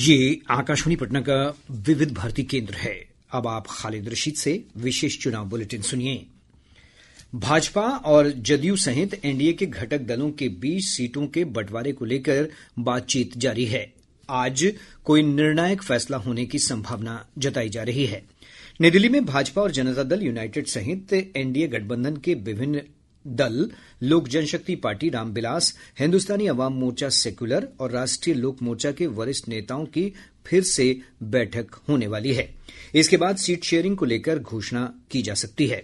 ये आकाशवाणी पटना का विविध भारती केंद्र है। अब आप खालिद रशीद से विशेष चुनाव बुलेटिन सुनिए। भाजपा और जदयू सहित एनडीए के घटक दलों के बीच सीटों के बंटवारे को लेकर बातचीत जारी है। आज कोई निर्णायक फैसला होने की संभावना जताई जा रही है। नई दिल्ली में भाजपा और जनता दल यूनाइटेड सहित एनडीए गठबंधन के विभिन्न दल लोक जनशक्ति पार्टी, रामविलास, हिन्दुस्तानी अवाम मोर्चा सेक्युलर और राष्ट्रीय लोक मोर्चा के वरिष्ठ नेताओं की फिर से बैठक होने वाली है। इसके बाद सीट शेयरिंग को लेकर घोषणा की जा सकती है।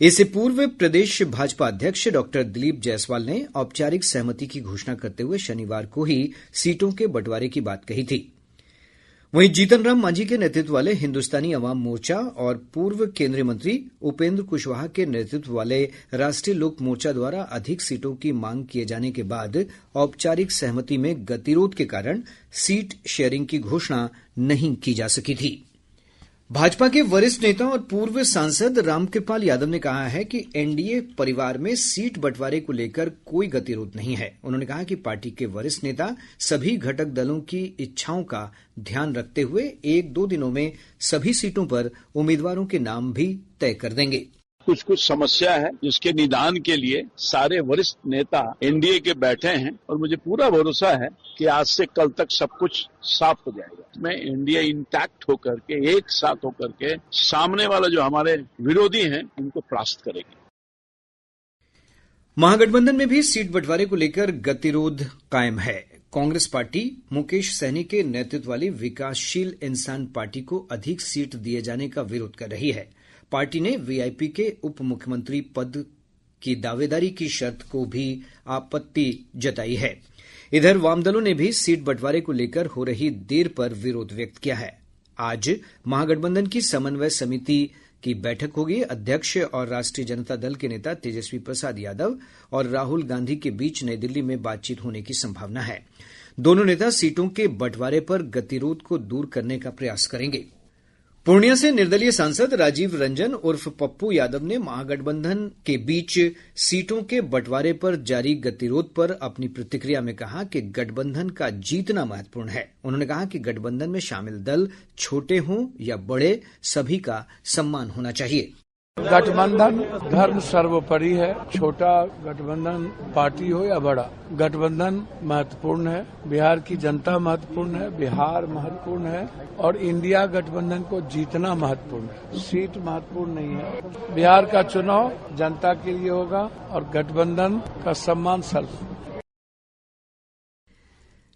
इससे पूर्व प्रदेश भाजपा अध्यक्ष डॉक्टर दिलीप जायसवाल ने औपचारिक सहमति की घोषणा करते हुए शनिवार को ही सीटों के बंटवारे की बात कही थी। वहीं जीतन राम मांझी के नेतृत्व वाले हिन्दुस्तानी अवाम मोर्चा और पूर्व केंद्रीय मंत्री उपेंद्र कुशवाहा के नेतृत्व वाले राष्ट्रीय लोक मोर्चा द्वारा अधिक सीटों की मांग किए जाने के बाद औपचारिक सहमति में गतिरोध के कारण सीट शेयरिंग की घोषणा नहीं की जा सकी थी। भाजपा के वरिष्ठ नेता और पूर्व सांसद रामकृपाल यादव ने कहा है कि एनडीए परिवार में सीट बंटवारे को लेकर कोई गतिरोध नहीं है। उन्होंने कहा कि पार्टी के वरिष्ठ नेता सभी घटक दलों की इच्छाओं का ध्यान रखते हुए 1-2 दिनों में सभी सीटों पर उम्मीदवारों के नाम भी तय कर देंगे। कुछ समस्या है जिसके निदान के लिए सारे वरिष्ठ नेता एनडीए के बैठे हैं और मुझे पूरा भरोसा है कि आज से कल तक सब कुछ साफ हो जाएगा। मैं एनडीए इंटैक्ट होकर के एक साथ होकर के सामने वाला जो हमारे विरोधी हैं उनको परास्त करेगी। महागठबंधन में भी सीट बंटवारे को लेकर गतिरोध कायम है। कांग्रेस पार्टी मुकेश सहनी के नेतृत्व वाली विकासशील इंसान पार्टी को अधिक सीट दिए जाने का विरोध कर रही है। पार्टी ने वीआईपी के उप मुख्यमंत्री पद की दावेदारी की शर्त को भी आपत्ति जताई है। इधर वामदलों ने भी सीट बंटवारे को लेकर हो रही देर पर विरोध व्यक्त किया है। आज महागठबंधन की समन्वय समिति की बैठक होगी। अध्यक्ष और राष्ट्रीय जनता दल के नेता तेजस्वी प्रसाद यादव और राहुल गांधी के बीच नई दिल्ली में बातचीत होने की संभावना है। दोनों नेता सीटों के बंटवारे पर गतिरोध को दूर करने का प्रयास करेंगे। पूर्णिया से निर्दलीय सांसद राजीव रंजन उर्फ पप्पू यादव ने महागठबंधन के बीच सीटों के बंटवारे पर जारी गतिरोध पर अपनी प्रतिक्रिया में कहा कि गठबंधन का जीतना महत्वपूर्ण है। उन्होंने कहा कि गठबंधन में शामिल दल छोटे हों या बड़े, सभी का सम्मान होना चाहिए। गठबंधन धर्म सर्वोपरि है। छोटा गठबंधन पार्टी हो या बड़ा, गठबंधन महत्वपूर्ण है। बिहार की जनता महत्वपूर्ण है, बिहार महत्वपूर्ण है और इंडिया गठबंधन को जीतना महत्वपूर्ण है। सीट महत्वपूर्ण नहीं है। बिहार का चुनाव जनता के लिए होगा और गठबंधन का सम्मान सर्व।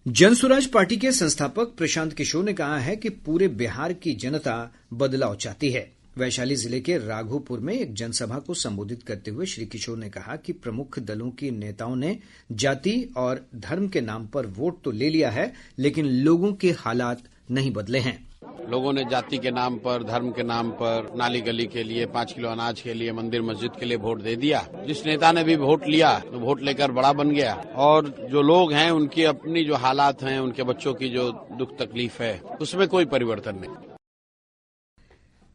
जनसुराज पार्टी के संस्थापक प्रशांत किशोर ने कहा है कि पूरे बिहार की जनता बदलाव चाहती है। वैशाली जिले के राघोपुर में एक जनसभा को संबोधित करते हुए श्री किशोर ने कहा कि प्रमुख दलों के नेताओं ने जाति और धर्म के नाम पर वोट तो ले लिया है, लेकिन लोगों के हालात नहीं बदले हैं। लोगों ने जाति के नाम पर, धर्म के नाम पर, नाली गली के लिए, 5 किलो अनाज के लिए, मंदिर मस्जिद के लिए वोट दे दिया। जिस नेता ने भी वोट लिया तो वोट लेकर बड़ा बन गया और जो लोग हैं उनकी अपनी जो हालात हैं, उनके बच्चों की जो दुख तकलीफ है, उसमें कोई परिवर्तन नहीं।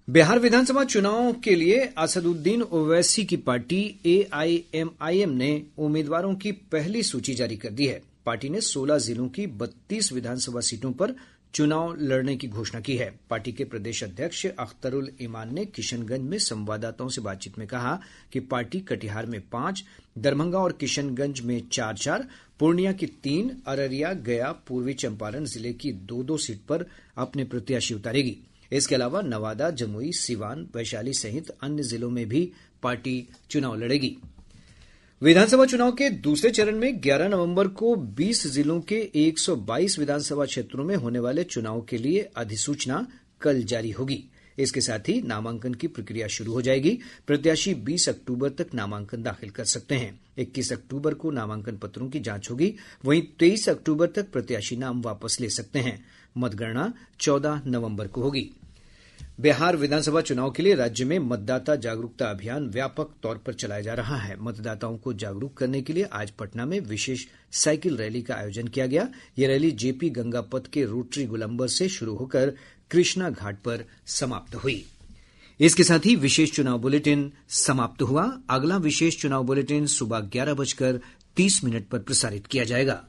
बिहार विधानसभा चुनाव के लिए असदुद्दीन ओवैसी की पार्टी एआईएमआईएम ने उम्मीदवारों की पहली सूची जारी कर दी है। पार्टी ने 16 जिलों की 32 विधानसभा सीटों पर चुनाव लड़ने की घोषणा की है। पार्टी के प्रदेश अध्यक्ष अख्तरुल ईमान ने किशनगंज में संवाददाताओं से बातचीत में कहा कि पार्टी कटिहार में 5, दरभंगा और किशनगंज में 4-4, पूर्णिया की 3, अररिया, गया, पूर्वी चंपारण जिले की 2-2 सीट पर अपने प्रत्याशी उतारेगी। इसके अलावा नवादा, जमुई, सिवान, वैशाली सहित अन्य जिलों में भी पार्टी चुनाव लड़ेगी। विधानसभा चुनाव के दूसरे चरण में 11 नवंबर को 20 जिलों के 122 विधानसभा क्षेत्रों में होने वाले चुनाव के लिए अधिसूचना कल जारी होगी। इसके साथ ही नामांकन की प्रक्रिया शुरू हो जाएगी। प्रत्याशी 20 अक्टूबर तक नामांकन दाखिल कर सकते हैं। 21 अक्टूबर को नामांकन पत्रों की जांच होगी। वहीं 23 अक्टूबर तक प्रत्याशी नाम वापस ले सकते हैं। मतगणना 14 नवंबर को होगी। बिहार विधानसभा चुनाव के लिए राज्य में मतदाता जागरूकता अभियान व्यापक तौर पर चलाया जा रहा है। मतदाताओं को जागरूक करने के लिए आज पटना में विशेष साइकिल रैली का आयोजन किया गया। यह रैली जेपी गंगा पथ के रोटरी गोलंबर से शुरू होकर कृष्णा घाट पर समाप्त हुई। इसके साथ ही विशेष चुनाव बुलेटिन समाप्त हुआ। अगला विशेष चुनाव बुलेटिन सुबह 11:30 पर प्रसारित किया जाएगा।